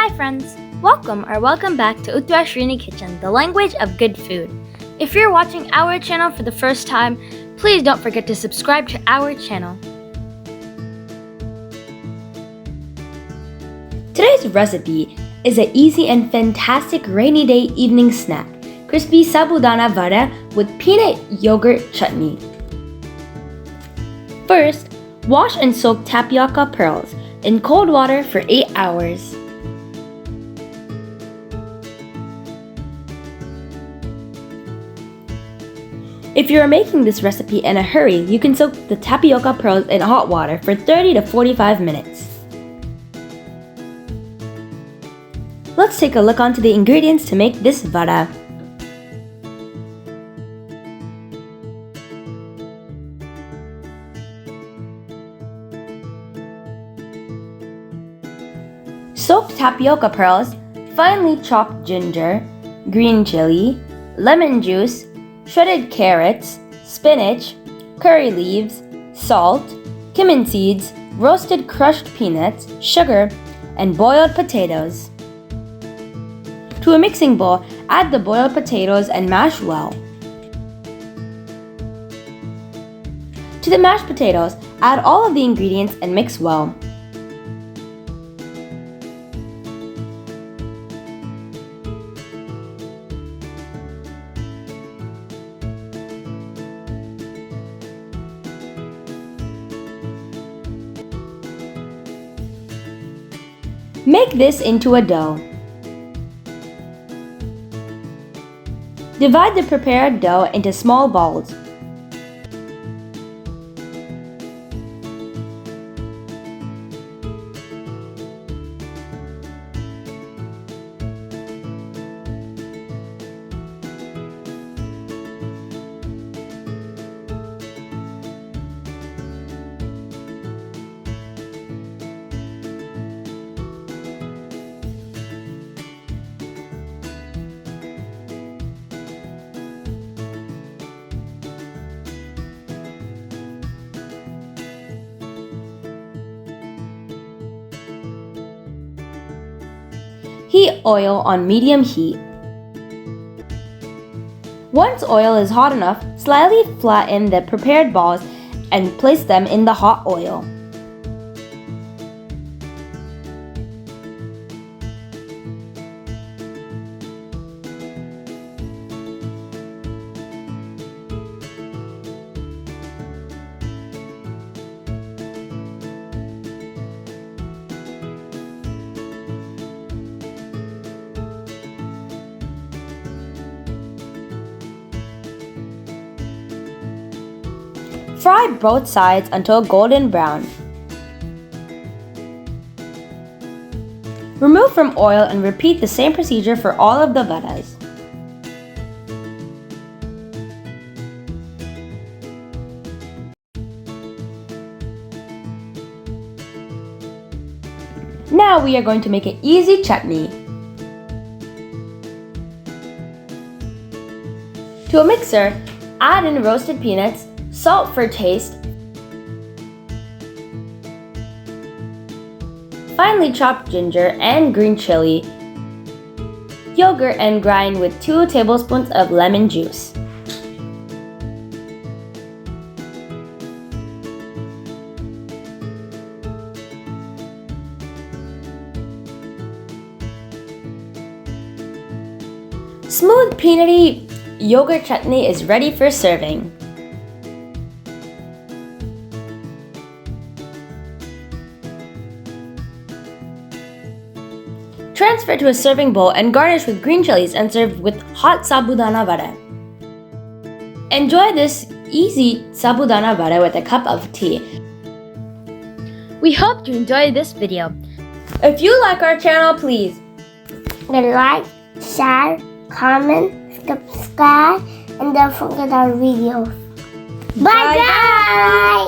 Hi friends! Welcome back to Uthra Srini Kitchen, the language of good food. If you're watching our channel for the first time, please don't forget to subscribe to our channel. Today's recipe is an easy and fantastic rainy day evening snack, crispy Sabudana Vada with peanut yogurt chutney. First, wash and soak tapioca pearls in cold water for 8 hours. If you are making this recipe in a hurry, you can soak the tapioca pearls in hot water for 30 to 45 minutes. Let's take a look onto the ingredients to make this vada. Soaked tapioca pearls, finely chopped ginger, green chili, lemon juice, shredded carrots, spinach, curry leaves, salt, cumin seeds, roasted crushed peanuts, sugar, and boiled potatoes. To a mixing bowl, add the boiled potatoes and mash well. To the mashed potatoes, add all of the ingredients and mix well. Make this into a dough. Divide the prepared dough into small balls. Heat oil on medium heat. Once oil is hot enough, slightly flatten the prepared balls and place them in the hot oil. Fry both sides until golden brown. Remove from oil and repeat the same procedure for all of the vadas. Now we are going to make an easy chutney. To a mixer, add in roasted peanuts, salt for taste, finely chopped ginger and green chili, yogurt, and grind with 2 tablespoons of lemon juice. Smooth peanutty yogurt chutney is ready for serving. Transfer to a serving bowl and garnish with green chilies and serve with hot Sabudana Vada. Enjoy this easy Sabudana Vada with a cup of tea. We hope you enjoyed this video. If you like our channel, please like, share, comment, subscribe, and don't forget our videos. Bye guys!